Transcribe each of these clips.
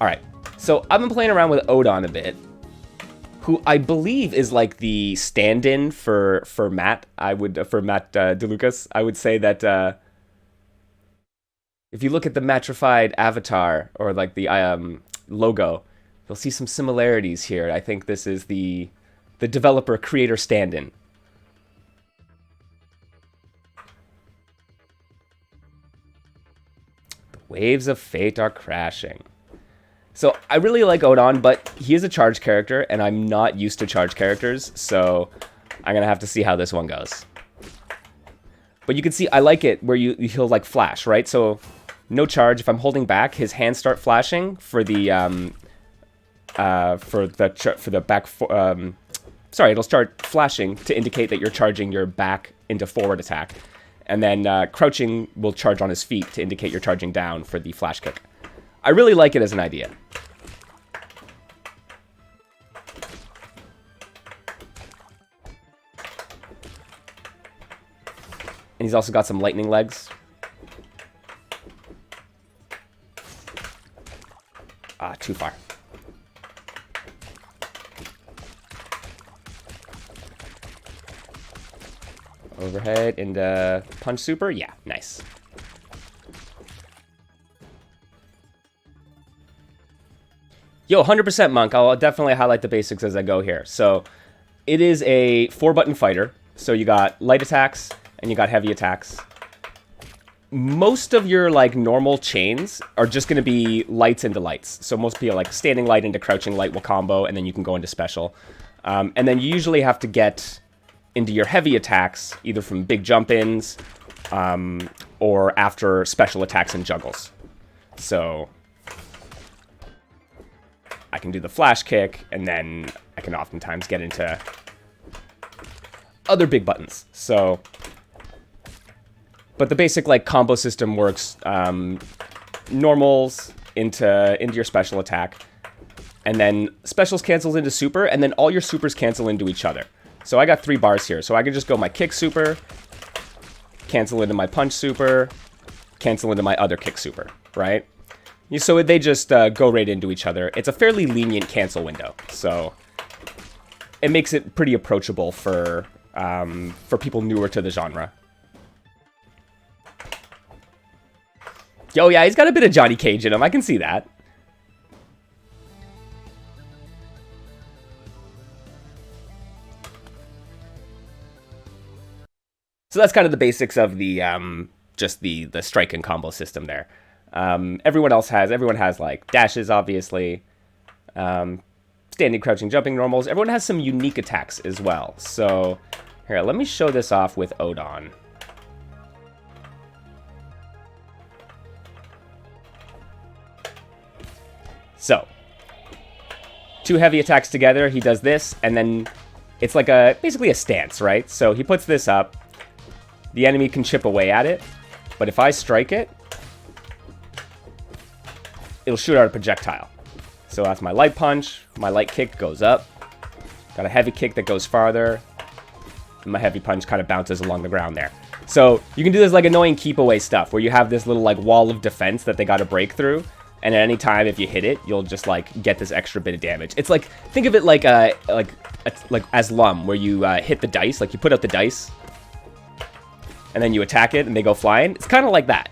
Alright, so I've been playing around with Odon a bit, who I believe is like the stand-in for Matt. For Matt DeLucas. I would say that if you look at the Matrified avatar, or like the logo, you'll see some similarities here. I think this is the developer creator stand-in. The waves of fate are crashing. So I really like Odon, but he is a charge character, and I'm not used to charge characters, so I'm gonna have to see how this one goes. But you can see I like it where he'll like flash, right? So no charge. If I'm holding back, his hands start flashing for the back. Sorry, it'll start flashing to indicate that you're charging your back into forward attack, and then crouching will charge on his feet to indicate you're charging down for the flash kick. I really like it as an idea. And he's also got some lightning legs. Ah, too far. Overhead into punch super. Yeah, nice. Yo, 100% Monk. I'll definitely highlight the basics as I go here. So it is a 4-button fighter. So you got light attacks and you got heavy attacks. Most of your like normal chains are just going to be lights into lights. So most people like standing light into crouching light will combo, and then you can go into special. And then you usually have to get into your heavy attacks either from big jump-ins or after special attacks and juggles. So I can do the flash kick, and then I can oftentimes get into other big buttons. So, but the basic like combo system works normals into your special attack, and then specials cancels into super, and then all your supers cancel into each other. So I got 3 bars here, so I can just go my kick super, cancel into my punch super, cancel into my other kick super, right? So they just go right into each other. It's a fairly lenient cancel window, so it makes it pretty approachable for people newer to the genre. Yo, yeah, he's got a bit of Johnny Cage in him. I can see that. So that's kind of the basics of the just the strike and combo system there. Everyone has like dashes, obviously, standing, crouching, jumping normals. Everyone has some unique attacks as well. So here, let me show this off with Odon. So 2 heavy attacks together, he does this, and then it's like basically a stance, right? So he puts this up, the enemy can chip away at it, but if I strike it, it'll shoot out a projectile. So that's my light punch, my light kick goes up, got a heavy kick that goes farther, and my heavy punch kind of bounces along the ground there. So you can do this like annoying keep away stuff where you have this little like wall of defense that they got to break through, and at any time if you hit it, you'll just like get this extra bit of damage. It's like, think of it like as Lum, where you hit the dice, like you put out the dice, and then you attack it and they go flying. It's kind of like that.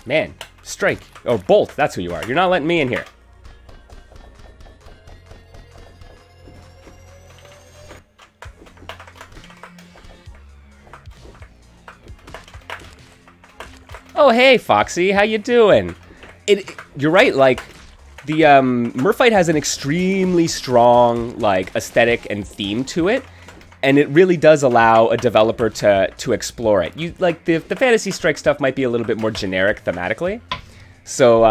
Man, strike. Oh, Bolt, that's who you are. You're not letting me in here. Oh, hey, Foxy, how you doing? You're right, like, the Merfight has an extremely strong, like, aesthetic and theme to it. And it really does allow a developer to explore it. You like the Fantasy Strike stuff might be a little bit more generic thematically. So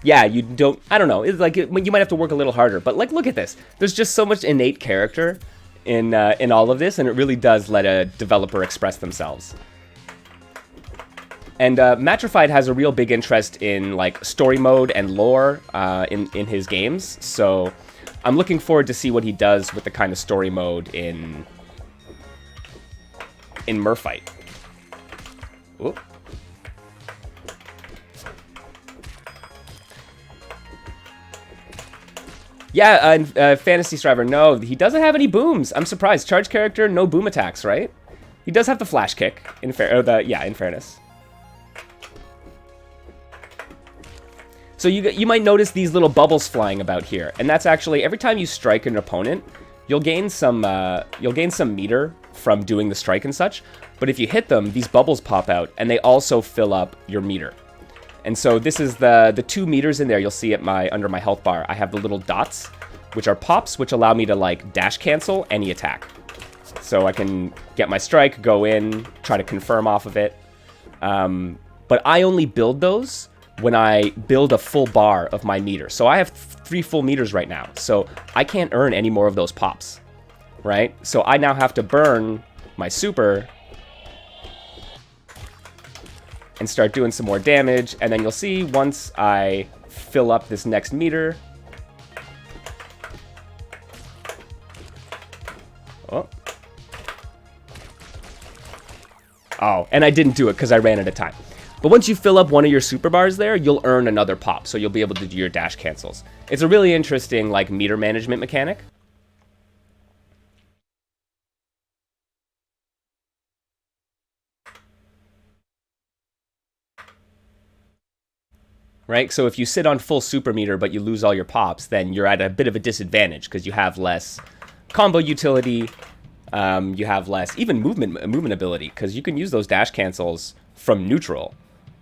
yeah, I don't know. It's like you might have to work a little harder. But like, look at this. There's just so much innate character in all of this, and it really does let a developer express themselves. And Merfight has a real big interest in like story mode and lore in his games, so I'm looking forward to see what he does with the kind of story mode in Merfight. Ooh. Yeah, Fantasy Striver, no, he doesn't have any booms. I'm surprised. Charge character, no boom attacks, right? He does have the flash kick, in fairness. So you might notice these little bubbles flying about here, and that's actually every time you strike an opponent, you'll gain some meter from doing the strike and such. But if you hit them, these bubbles pop out, and they also fill up your meter. And so this is the 2 meters in there. You'll see it under my health bar. I have the little dots, which are pops, which allow me to like dash cancel any attack. So I can get my strike, go in, try to confirm off of it. But I only build those when I build a full bar of my meter. So I have 3 full meters right now. So I can't earn any more of those pops, right? So I now have to burn my super and start doing some more damage. And then you'll see once I fill up this next meter. Oh, and I didn't do it because I ran out of time. But once you fill up one of your super bars there, you'll earn another pop, so you'll be able to do your dash cancels. It's a really interesting, like, meter management mechanic. Right? So if you sit on full super meter but you lose all your pops, then you're at a bit of a disadvantage because you have less combo utility, you have less even movement ability, because you can use those dash cancels from neutral.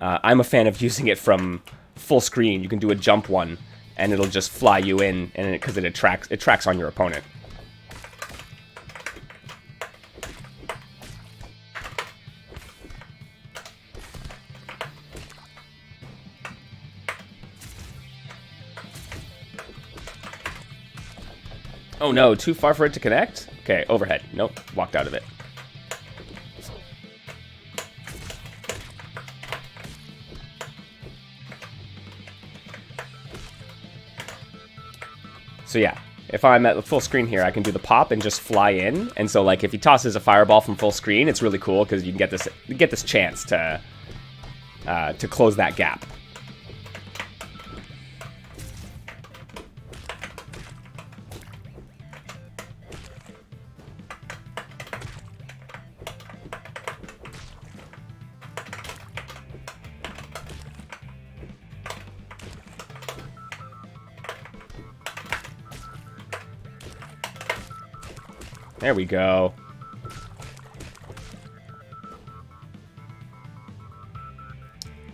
I'm a fan of using it from full screen. You can do a jump one, and it'll just fly you in, and because it tracks on your opponent. Oh no, too far for it to connect? Okay, overhead. Nope, walked out of it. So yeah, if I'm at the full screen here, I can do the pop and just fly in. And so like if he tosses a fireball from full screen, it's really cool because you can get this chance to close that gap. There we go.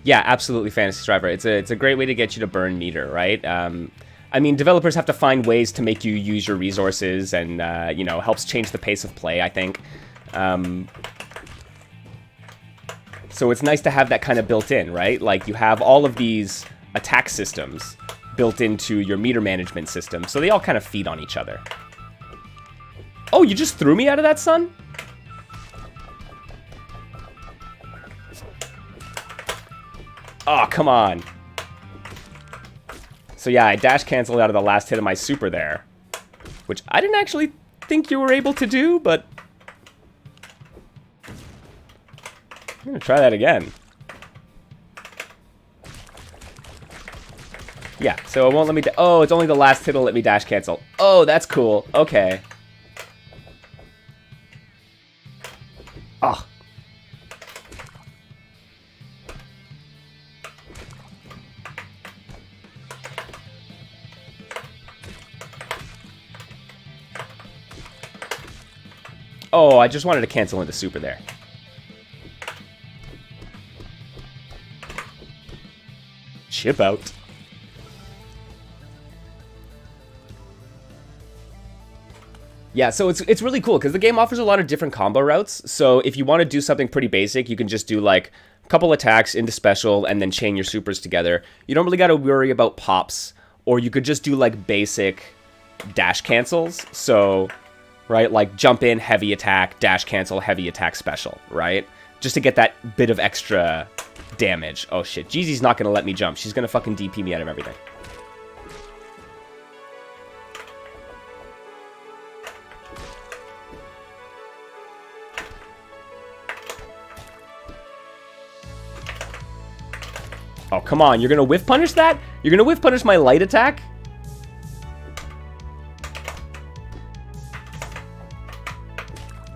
Yeah, absolutely, Fantasy Striver. It's a great way to get you to burn meter, right? I mean, developers have to find ways to make you use your resources, and you know, helps change the pace of play, I think. So it's nice to have that kind of built in, right? Like you have all of these attack systems built into your meter management system, so they all kind of feed on each other. Oh, you just threw me out of that, son? Oh, come on. So yeah, I dash canceled out of the last hit of my super there, which I didn't actually think you were able to do, but I'm gonna try that again. Yeah, so it won't let me... Oh, it's only the last hit will let me dash cancel. Oh, that's cool. Okay. Oh. Oh, I just wanted to cancel into super there. Chip out. Yeah, so it's really cool because the game offers a lot of different combo routes. So if you want to do something pretty basic, you can just do like a couple attacks into special and then chain your supers together. You don't really got to worry about pops, or you could just do like basic dash cancels. So right? Like jump in, heavy attack, dash cancel, heavy attack special, right? Just to get that bit of extra damage. Oh shit, Jeezy's not gonna let me jump. She's gonna fucking DP me out of everything. Oh, come on. You're going to whiff punish that? You're going to whiff punish my light attack?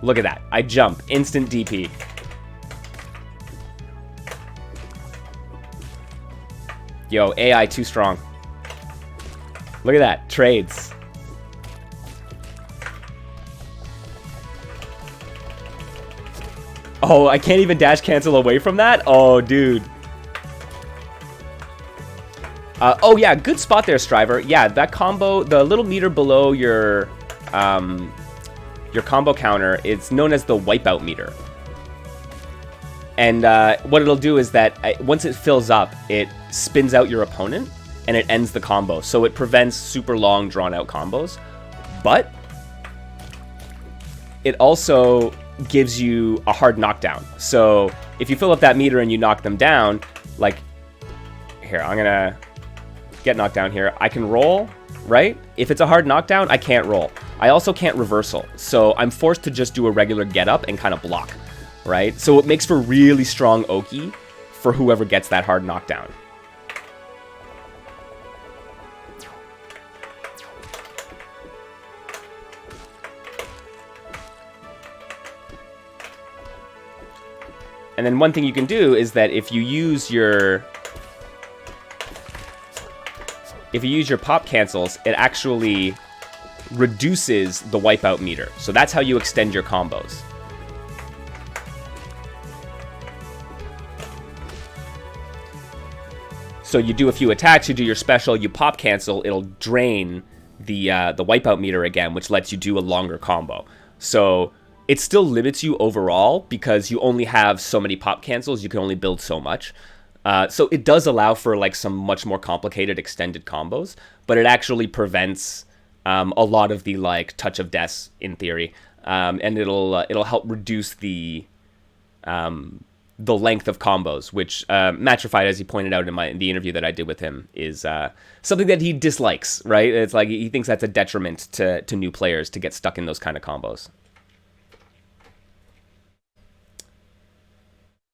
Look at that. I jump. Instant DP. Yo, AI too strong. Look at that. Trades. Oh, I can't even dash cancel away from that? Oh, dude. Oh yeah, good spot there, Striver. Yeah, that combo, the little meter below your combo counter, it's known as the wipeout meter. And what it'll do is that once it fills up, it spins out your opponent and it ends the combo. So it prevents super long, drawn-out combos. But it also gives you a hard knockdown. So if you fill up that meter and you knock them down, like, here, I'm gonna get knocked down here. I can roll, right? If it's a hard knockdown, I can't roll. I also can't reversal. So I'm forced to just do a regular get up and kind of block, right? So it makes for really strong Oki for whoever gets that hard knockdown. And then one thing you can do is that if you use your pop cancels, it actually reduces the wipeout meter. So that's how you extend your combos. So you do a few attacks, you do your special, you pop cancel, it'll drain the wipeout meter again, which lets you do a longer combo. So it still limits you overall because you only have so many pop cancels, you can only build so much. So it does allow for like some much more complicated extended combos, but it actually prevents a lot of the like touch of deaths in theory, and it'll help reduce the length of combos, which Matrified, as he pointed out in the interview that I did with him, is something that he dislikes. Right? It's like he thinks that's a detriment to new players to get stuck in those kind of combos.